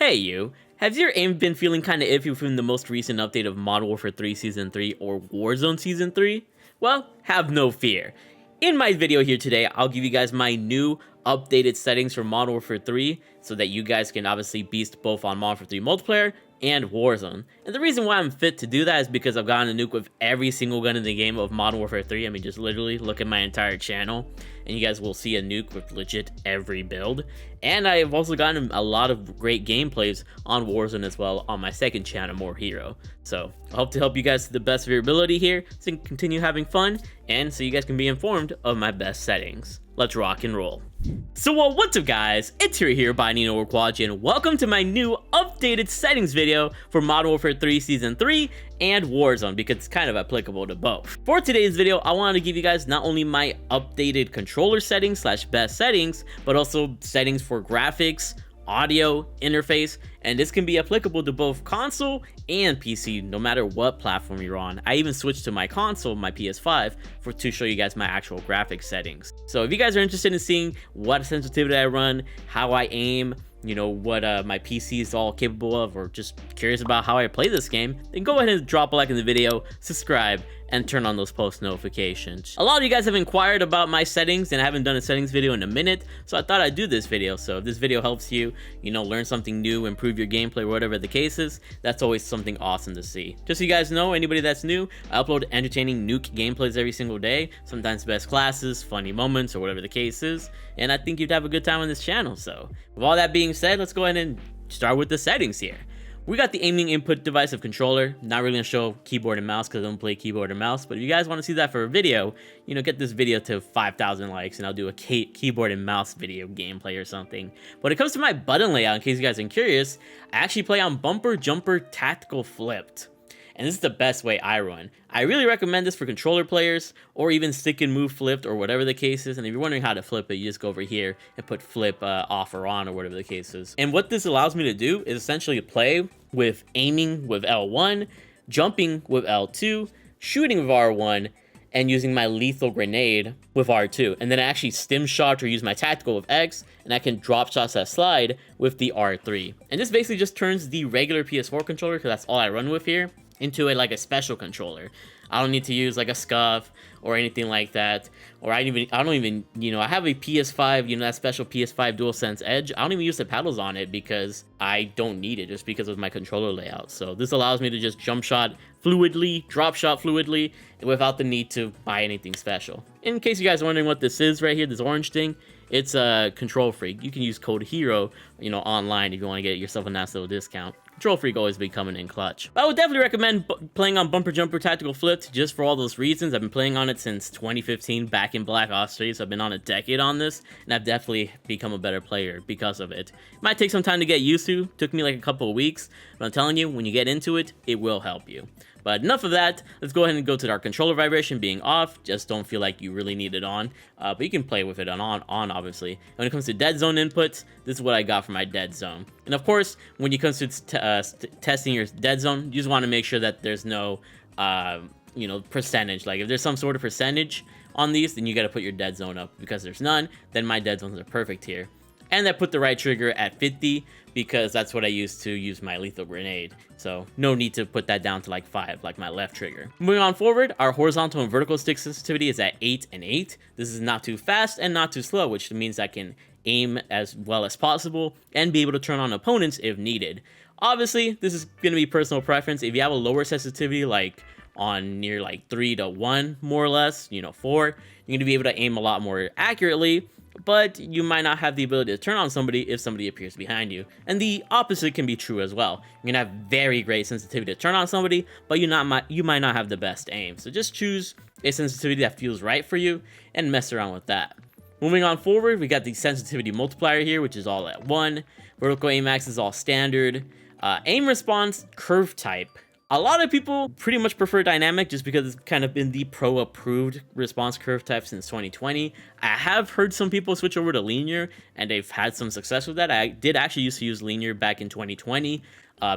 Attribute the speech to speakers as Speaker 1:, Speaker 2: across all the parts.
Speaker 1: Hey you, has your aim been feeling kinda iffy from the most recent update of Modern Warfare 3 Season 3 or Warzone Season 3? Well, have no fear. In my video here today, I'll give you guys my new updated settings for Modern Warfare 3 so that you guys can obviously beast both on Modern Warfare 3 multiplayer and Warzone. And the reason why I'm fit to do that is because I've gotten a nuke with every single gun in the game of Modern Warfare 3. I mean, just literally look at my entire channel and you guys will see a nuke with legit every build. And I've also gotten a lot of great gameplays on Warzone as well on my second channel, More Hero. So I hope to help you guys to the best of your ability here so you can continue having fun and so you guys can be informed of my best settings. Let's rock and roll. So what's up guys, it's here by Nino or Quadgy, and welcome to my new updated settings video for Modern Warfare 3 Season 3 and Warzone, because it's kind of applicable to both. For today's video, I wanted to give you guys not only my updated controller settings slash best settings, but also settings for graphics, audio, interface, and this can be applicable to both console and PC no matter what platform you're on. I even switched to my console, my PS5, to show you guys my actual graphics settings. So if you guys are interested in seeing what sensitivity I run, how I aim, you know, what my PC is all capable of, or just curious about how I play this game, then go ahead and drop a like in the video, subscribe, and turn on those post notifications. A lot of you guys have inquired about my settings, and I haven't done a settings video in a minute, so I thought I'd do this video. So if this video helps you, you know, learn something new, improve your gameplay, whatever the case is, that's always something awesome to see. Just so you guys know, anybody that's new, I upload entertaining nuke gameplays every single day, sometimes best classes, funny moments, or whatever the case is, and I think you'd have a good time on this channel. So with all that being said, let's go ahead and start with the settings here. We got the aiming input device of controller. Not really gonna show keyboard and mouse because I don't play keyboard and mouse, but if you guys want to see that for a video, you know, get this video to 5,000 likes and I'll do a keyboard and mouse video gameplay or something. But when it comes to my button layout, in case you guys are curious, I actually play on bumper, jumper, tactical, flipped. And this is the best way I run. I really recommend this for controller players, or even stick and move flipped, or whatever the case is. And if you're wondering how to flip it, you just go over here and put flip off or on, or whatever the case is. And what this allows me to do is essentially play with aiming with L1, jumping with L2, shooting with R1, and using my lethal grenade with R2. And then I actually stim shot or use my tactical with X, and I can drop shots that slide with the R3. And this basically just turns the regular PS4 controller, because that's all I run with here, into a special controller. I don't need to use like a scuff or anything like that, or I don't even, you know, I have a PS5, you know, that special PS5 DualSense Edge. I don't even use the paddles on it because I don't need it, just because of my controller layout. So this allows me to just jump shot fluidly, drop shot fluidly, without the need to buy anything special. In case you guys are wondering what this is right here, this orange thing, it's a Control Freak. You can use code HERO, you know, online if you want to get yourself a nice little discount. Control Freak always be coming in clutch. But I would definitely recommend playing on bumper jumper tactical flipped just for all those reasons. I've been playing on it since 2015 back in Black Ops 3, so I've been on a decade on this, and I've definitely become a better player because of it. It might take some time to get used to. Took me like a couple of weeks, but I'm telling you, when you get into it, it will help you. But enough of that, let's go ahead and go to our controller vibration being off. Just don't feel like you really need it on, but you can play with it on obviously. When it comes to dead zone inputs, this is what I got for my dead zone. And of course, when it comes to testing your dead zone, you just want to make sure that there's no, you know, percentage. Like if there's some sort of percentage on these, then you got to put your dead zone up. Because there's none, then my dead zones are perfect here. And I put the right trigger at 50 because that's what I used to use my lethal grenade. So no need to put that down to like 5, like my left trigger. Moving on forward, our horizontal and vertical stick sensitivity is at 8 and 8. This is not too fast and not too slow, which means I can aim as well as possible and be able to turn on opponents if needed. Obviously, this is going to be personal preference. If you have a lower sensitivity, like on near like 3 to 1, more or less, you know, 4, you're going to be able to aim a lot more accurately, but you might not have the ability to turn on somebody if somebody appears behind you. And the opposite can be true as well. You're gonna have very great sensitivity to turn on somebody, but you might not have the best aim. So just choose a sensitivity that feels right for you and mess around with that. Moving on forward, we got the sensitivity multiplier here, which is all at 1. Vertical aim max is all standard. Aim response curve type. A lot of people pretty much prefer dynamic just because it's kind of been the pro-approved response curve type since 2020. I have heard some people switch over to linear, and they've had some success with that. I did actually used to use linear back in 2020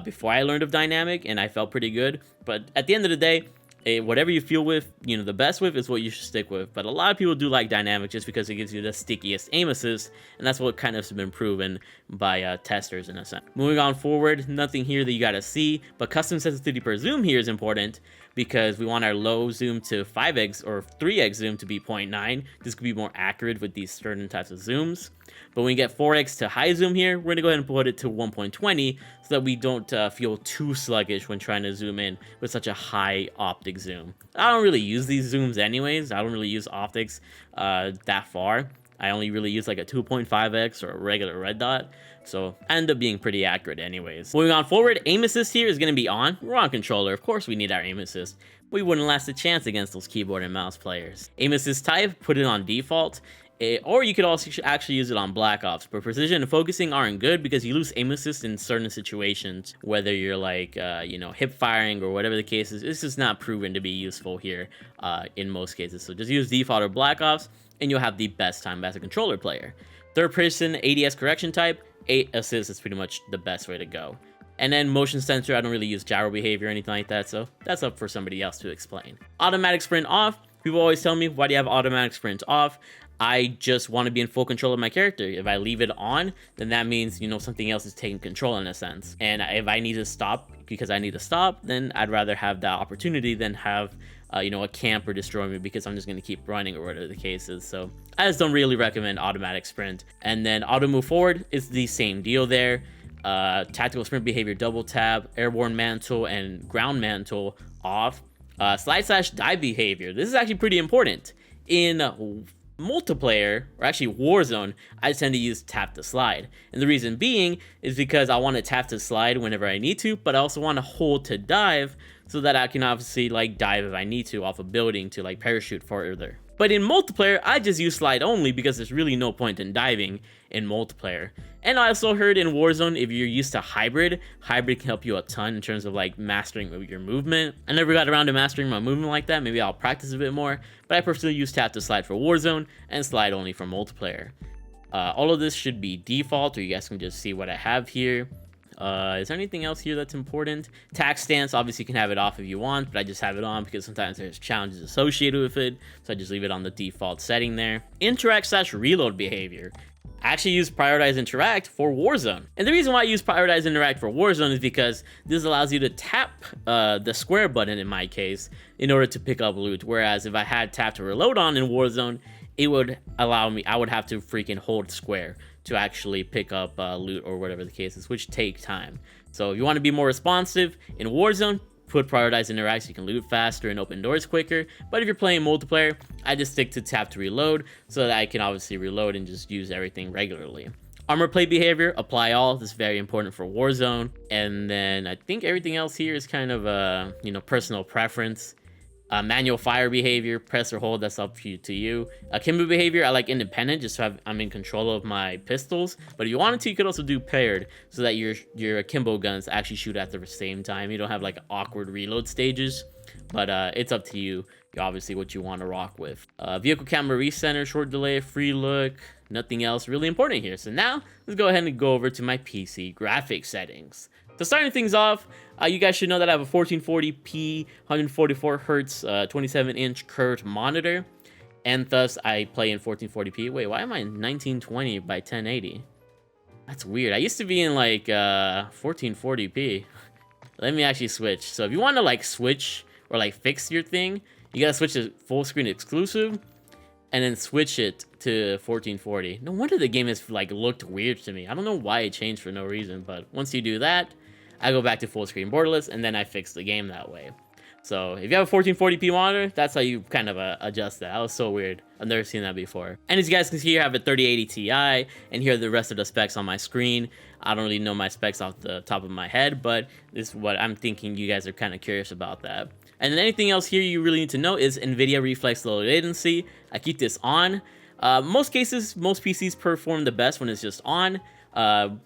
Speaker 1: before I learned of dynamic, and I felt pretty good. But at the end of the day, Whatever you feel with, the best with is what you should stick with. But a lot of people do like dynamic just because it gives you the stickiest aim assist, and that's what kind of has been proven by testers in a sense. Moving on forward, nothing here that you gotta see, but custom sensitivity per zoom here is important because we want our low zoom to 5x or 3x zoom to be 0.9. This could be more accurate with these certain types of zooms. But when we get 4x to high zoom here, we're gonna go ahead and put it to 1.20 so that we don't feel too sluggish when trying to zoom in with such a high optic zoom. I don't really use these zooms anyways. I don't really use optics that far. I only really use like a 2.5x or a regular red dot. So I end up being pretty accurate anyways. Moving on forward, aim assist here is going to be on. We're on controller. Of course we need our aim assist. We wouldn't last a chance against those keyboard and mouse players. Aim assist type, put it on default. Or you could also actually use it on Black Ops, but precision and focusing aren't good because you lose aim assist in certain situations, whether you're like, hip firing or whatever the case is. This is not proven to be useful here in most cases. So just use default or Black Ops and you'll have the best time as a controller player. Third person ADS correction type, 8 assist is pretty much the best way to go. And then motion sensor, I don't really use gyro behavior or anything like that, so that's up for somebody else to explain. Automatic sprint off. People always tell me, why do you have automatic sprint off? I just want to be in full control of my character. If I leave it on, then that means, something else is taking control in a sense. And if I need to stop because I need to stop, then I'd rather have that opportunity than have, a camp or destroy me because I'm just going to keep running or whatever the case is. So I just don't really recommend automatic sprint. And then auto move forward is the same deal there. Tactical sprint behavior, double tap, airborne mantle, and ground mantle off. Slide/dive behavior. This is actually pretty important. In multiplayer, or actually Warzone, I tend to use tap to slide. And the reason being is because I want to tap to slide whenever I need to, but I also want to hold to dive so that I can obviously dive if I need to off a building to parachute further. But in multiplayer, I just use slide only because there's really no point in diving in multiplayer. And I also heard in Warzone, if you're used to hybrid can help you a ton in terms of mastering your movement. I never got around to mastering my movement like that. Maybe I'll practice a bit more, but I personally use tap to slide for Warzone and slide only for multiplayer. All of this should be default, or you guys can just see what I have here. Is there anything else here that's important? Tac stance, obviously you can have it off if you want, but I just have it on because sometimes there's challenges associated with it, so I just leave it on the default setting there. Interact/reload behavior. I actually use prioritize interact for Warzone. And the reason why I use prioritize interact for Warzone is because this allows you to tap the square button in my case in order to pick up loot. Whereas if I had tap to reload on in Warzone, it would allow me, I would have to freaking hold square to actually pick up loot or whatever the case is, which take time. So if you want to be more responsive in Warzone, put prioritize interact so you can loot faster and open doors quicker. But if you're playing multiplayer, I just stick to tap to reload so that I can obviously reload and just use everything regularly. Armor plate behavior, apply all. This is very important for Warzone. And then I think everything else here is kind of personal preference. Manual fire behavior, press or hold, that's up to you. Akimbo behavior, I like independent, just so I'm in control of my pistols. But if you wanted to, you could also do paired, so that your akimbo guns actually shoot at the same time. You don't have awkward reload stages, but it's up to you. Obviously what you want to rock with. Vehicle camera recenter, short delay, free look, nothing else really important here. So now let's go ahead and go over to my PC graphics settings. So starting things off, you guys should know that I have a 1440p, 144 hertz, 27-inch curved monitor, and thus I play in 1440p. Wait, why am I in 1920 by 1080? That's weird. I used to be in 1440p. Let me actually switch. So if you want to switch or fix your thing, you gotta switch to full screen exclusive, and then switch it to 1440. No wonder the game has looked weird to me. I don't know why it changed for no reason, but once you do that, I go back to full screen borderless, and then I fix the game that way. So if you have a 1440p monitor, that's how you kind of adjust that. That was so weird. I've never seen that before. And as you guys can see here, I have a 3080 Ti, and here are the rest of the specs on my screen. I don't really know my specs off the top of my head, but this is what I'm thinking you guys are kind of curious about that. And then anything else here you really need to know is NVIDIA Reflex Low Latency. I keep this on. Most cases, most PCs perform the best when it's just on.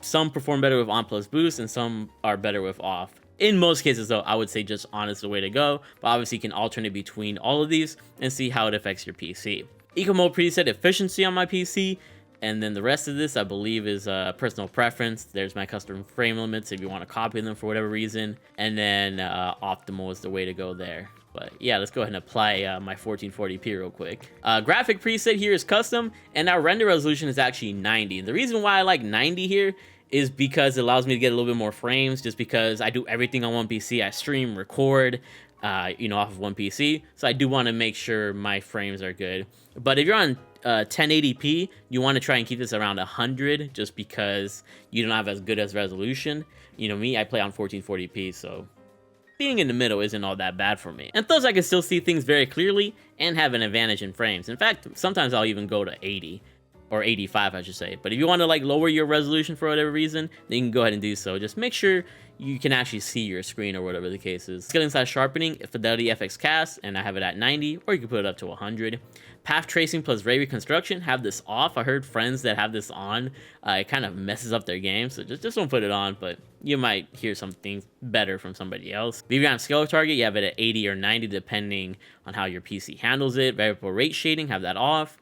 Speaker 1: Some perform better with on plus boost, and some are better with off. In most cases though, I would say just on is the way to go, but obviously you can alternate between all of these and see how it affects your PC. Eco mode preset efficiency on my PC, and then the rest of this I believe is personal preference. There's my custom frame limits if you want to copy them for whatever reason, and then optimal is the way to go there. But yeah, let's go ahead and apply my 1440p real quick. Graphic preset here is custom, and our render resolution is actually 90. The reason why I like 90 here is because it allows me to get a little bit more frames, just because I do everything on one PC. I stream, record, off of one PC. So I do want to make sure my frames are good. But if you're on 1080p, you want to try and keep this around 100, just because you don't have as good as resolution. Me, I play on 1440p, so being in the middle isn't all that bad for me. And thus I can still see things very clearly and have an advantage in frames. In fact, sometimes I'll even go to 80. Or 85, I should say. But if you want to lower your resolution for whatever reason, then you can go ahead and do so. Just make sure you can actually see your screen or whatever the case is. Scaling / sharpening, Fidelity FX Cast, and I have it at 90, or you can put it up to 100. Path tracing plus ray reconstruction, have this off. I heard friends that have this on, it kind of messes up their game, so just don't put it on, but you might hear something better from somebody else. VRAM scale target, you have it at 80 or 90 depending on how your PC handles it. Variable rate shading, have that off.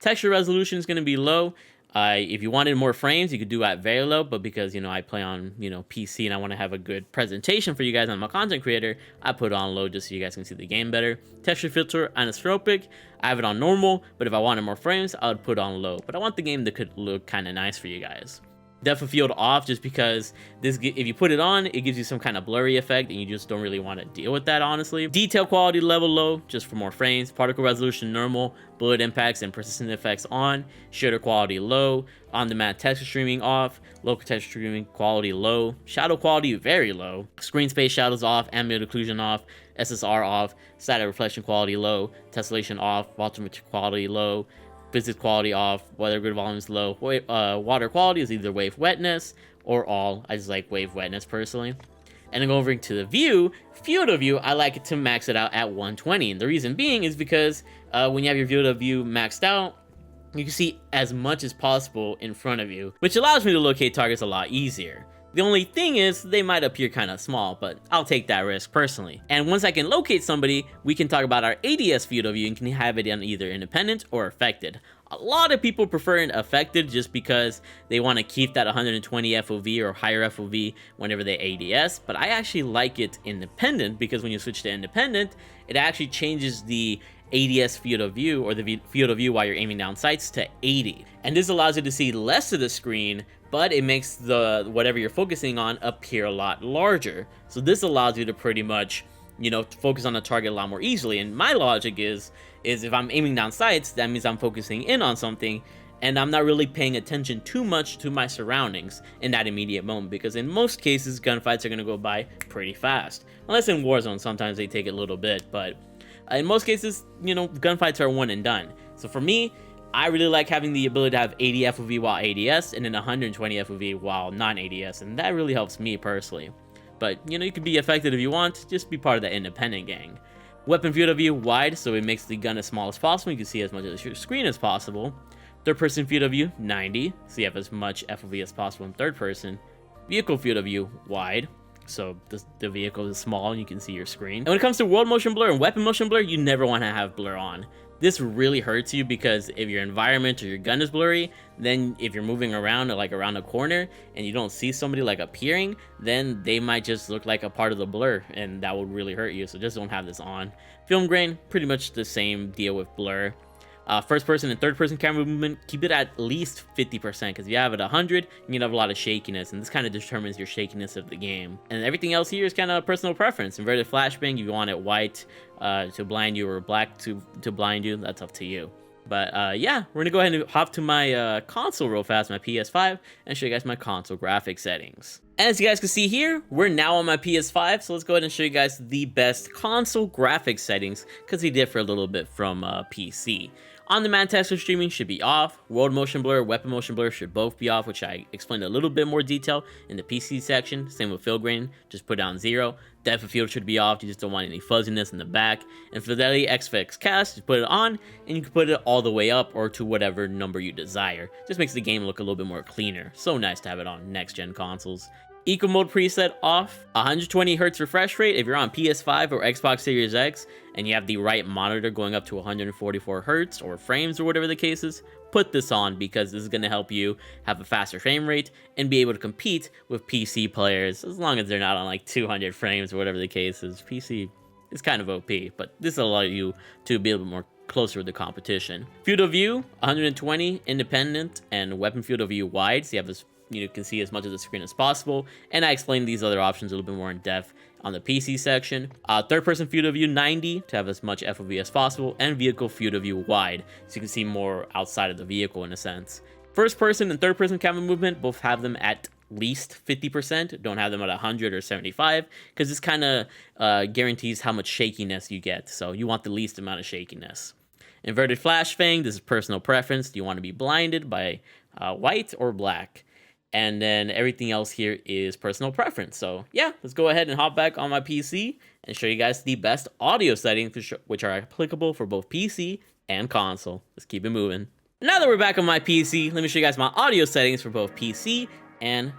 Speaker 1: Texture resolution is going to be low. If you wanted more frames, you could do at very low, but because, I play on, PC and I want to have a good presentation for you guys. I'm a content creator, I put it on low just so you guys can see the game better. Texture filter, anisotropic, I have it on normal, but if I wanted more frames, I would put it on low. But I want the game that could look kind of nice for you guys. Depth of field off, just because if you put it on, it gives you some kind of blurry effect and you just don't really want to deal with that, honestly. Detail quality level low, just for more frames. Particle resolution normal. Bullet impacts and persistent effects on. Shader quality low. On-demand texture streaming off. Local texture streaming quality low. Shadow quality very low. Screen space shadows off. Ambient occlusion off. SSR off. Static reflection quality low. Tessellation off. Volumetric quality low. Physics quality off, weather grid volume is low. Water quality is either wave wetness or all. I just like wave wetness personally. And then over to the field of view, I like it to max it out at 120. And the reason being is because when you have your field of view maxed out, you can see as much as possible in front of you, which allows me to locate targets a lot easier. The only thing is, they might appear kind of small, but I'll take that risk personally. And once I can locate somebody, we can talk about our ADS field of view and can have it on either independent or affected. A lot of people prefer it affected just because they want to keep that 120 FOV or higher FOV whenever they ADS, but I actually like it independent because when you switch to independent, it actually changes the ADS field of view, or the field of view while you're aiming down sights, to 80. And this allows you to see less of the screen, but it makes the whatever you're focusing on appear a lot larger. So this allows you to pretty much, focus on the target a lot more easily. And my logic is if I'm aiming down sights, that means I'm focusing in on something, and I'm not really paying attention too much to my surroundings in that immediate moment, because in most cases, gunfights are going to go by pretty fast. Unless in Warzone, sometimes they take a little bit, but in most cases, gunfights are one and done. So for me, I really like having the ability to have 80 FOV while ADS and then 120 FOV while non-ADS, and that really helps me personally. But, you can be affected if you want, just be part of that independent gang. Weapon field of view wide, so it makes the gun as small as possible. You can see as much of your screen as possible. Third person field of view 90, so you have as much FOV as possible in third person. Vehicle field of view wide, so the vehicle is small and you can see your screen. And when it comes to world motion blur and weapon motion blur, you never want to have blur on. This really hurts you because if your environment or your gun is blurry, then if you're moving around or around a corner and you don't see somebody appearing, then they might just look like a part of the blur, and that would really hurt you. So just don't have this on. Film grain, pretty much the same deal with blur. First person and third person camera movement, keep it at least 50%, because if you have it 100, you have a lot of shakiness, and this kind of determines your shakiness of the game. And everything else here is kind of personal preference. Inverted flashbang, if you want it white to blind you or black to blind you, that's up to you. But yeah, we're gonna go ahead and hop to my console real fast, my PS5, and show you guys my console graphic settings. And as you guys can see here, we're now on my PS5, so let's go ahead and show you guys the best console graphic settings, because they differ a little bit from PC. On-demand texture streaming should be off. World motion blur, weapon motion blur should both be off, which I explained a little bit more detail in the PC section. Same with field grain, just put down 0. Depth of field should be off, you just don't want any fuzziness in the back. And Fidelity FX Cast, just put it on, and you can put it all the way up or to whatever number you desire. Just makes the game look a little bit more cleaner. So nice to have it on next-gen consoles. Eco mode preset off. 120Hz refresh rate if you're on PS5 or Xbox Series X and you have the right monitor going up to 144Hz or frames or whatever the case is, put this on, because this is going to help you have a faster frame rate and be able to compete with PC players, as long as they're not on 200 frames or whatever the case is. PC is kind of OP, but this will allow you to be a little bit more closer with the competition. Field of view, 120, independent, and weapon field of view wide, so you have this, you can see as much of the screen as possible, and I explained these other options a little bit more in depth on the PC section. Third person field of view 90 to have as much FOV as possible, and vehicle field of view wide, so you can see more outside of the vehicle in a sense. First person and third person camera movement both have them at least 50%, don't have them at 100 or 75, because this kind of guarantees how much shakiness you get, so you want the least amount of shakiness. Inverted flashbang, this is personal preference. Do you want to be blinded by white or black? And then everything else here is personal preference. So yeah, let's go ahead and hop back on my PC and show you guys the best audio settings, which are applicable for both PC and console. Let's keep it moving. Now that we're back on my PC, let me show you guys my audio settings for both PC and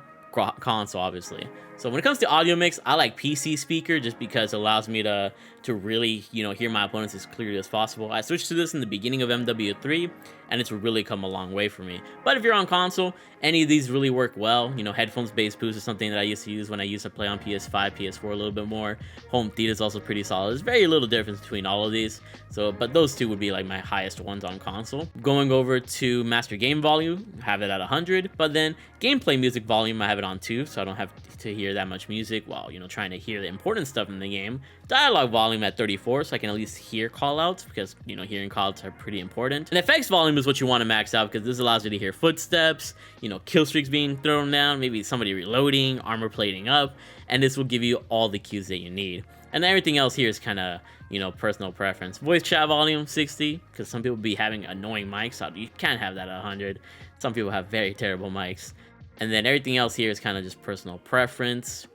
Speaker 1: console, obviously. So when it comes to audio mix, I like PC speaker just because it allows me to really, hear my opponents as clearly as possible. I switched to this in the beginning of MW3, and it's really come a long way for me. But if you're on console, any of these really work well. Headphones-based boost is something that I used to use when I used to play on PS5, PS4 a little bit more. Home theater is also pretty solid. There's very little difference between all of these. But those two would be like my highest ones on console. Going over to master game volume, have it at 100. But then gameplay music volume, I have it on 2, so I don't have to hear that much music while, trying to hear the important stuff in the game. Dialogue volume at 34, so I can at least hear callouts, because, hearing callouts are pretty important. And effects volume is what you want to max out, because this allows you to hear footsteps, kill streaks being thrown down, maybe somebody reloading, armor plating up, and this will give you all the cues that you need. And everything else here is kind of, personal preference. Voice chat volume, 60, because some people be having annoying mics, so you can't have that at 100. Some people have very terrible mics. And then everything else here is kind of just personal preference.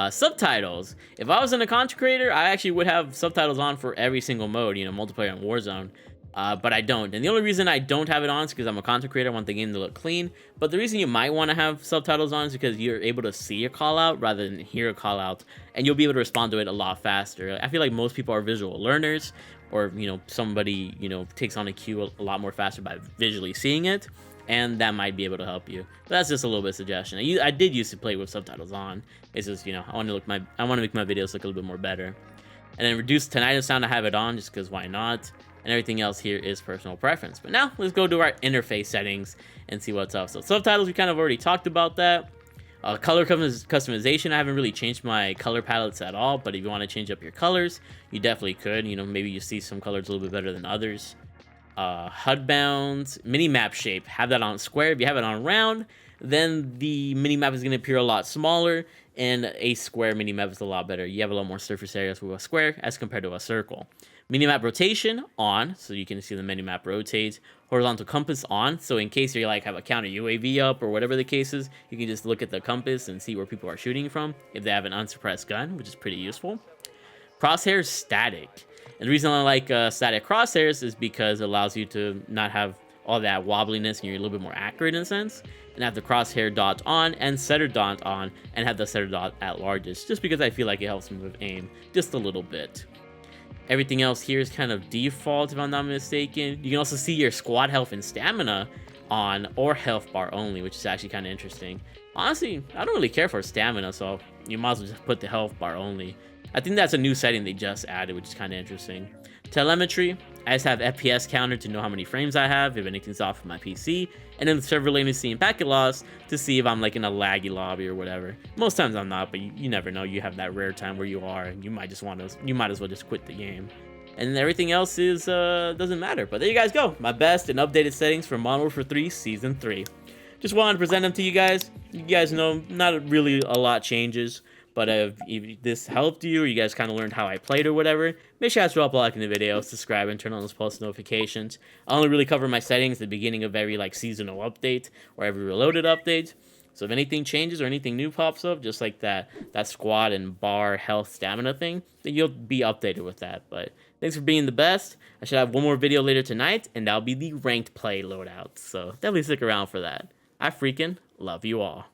Speaker 1: Subtitles. If I was in a content creator, I actually would have subtitles on for every single mode, multiplayer and Warzone. But I don't. And the only reason I don't have it on is because I'm a content creator. I want the game to look clean. But the reason you might want to have subtitles on is because you're able to see a call out rather than hear a call out. And you'll be able to respond to it a lot faster. I feel like most people are visual learners. Or, somebody, takes on a cue a lot more faster by visually seeing it. And that might be able to help you. But that's just a little bit of suggestion. I did used to play with subtitles on. It's just, I want to make my videos look a little bit more better. And then reduce tinnitus sound, I have it on just because why not? And everything else here is personal preference. But now let's go to our interface settings and see what's up. So subtitles, we kind of already talked about that. Color customization, I haven't really changed my color palettes at all. But if you want to change up your colors, you definitely could. Maybe you see some colors a little bit better than others. HUD bounds, minimap shape, have that on square. If you have it on round, then the minimap is going to appear a lot smaller, and a square minimap is a lot better. You have a lot more surface areas with a square as compared to a circle. Minimap rotation on, so you can see the minimap rotate. Horizontal compass on, so in case you have a counter UAV up or whatever the case is, you can just look at the compass and see where people are shooting from if they have an unsuppressed gun, which is pretty useful. Crosshairs static. And the reason I like static crosshairs is because it allows you to not have all that wobbliness and you're a little bit more accurate in a sense. And have the crosshair dot on and setter dot on and have the setter dot at largest, just because I feel like it helps me with aim just a little bit. Everything else here is kind of default if I'm not mistaken. You can also see your squad health and stamina on or health bar only, which is actually kind of interesting. Honestly, I don't really care for stamina, so you might as well just put the health bar only. I think that's a new setting they just added, which is kind of interesting. Telemetry, I just have FPS counter to know how many frames I have, if anything's off of my PC, and then the server latency and packet loss to see if I'm in a laggy lobby or whatever. Most times I'm not, but you never know. You have that rare time where you are, and you might as well just quit the game. And everything else is doesn't matter. But there you guys go, my best and updated settings for Modern Warfare 3 Season 3. Just wanted to present them to you guys. You guys know not really a lot changes. But if this helped you, or you guys kind of learned how I played or whatever, make sure you guys drop a like in the video, subscribe, and turn on those post notifications. I only really cover my settings at the beginning of every seasonal update or every reloaded update. So if anything changes or anything new pops up, just like that squad and bar health stamina thing, then you'll be updated with that. But thanks for being the best. I should have one more video later tonight, and that'll be the ranked play loadout. So definitely stick around for that. I freaking love you all.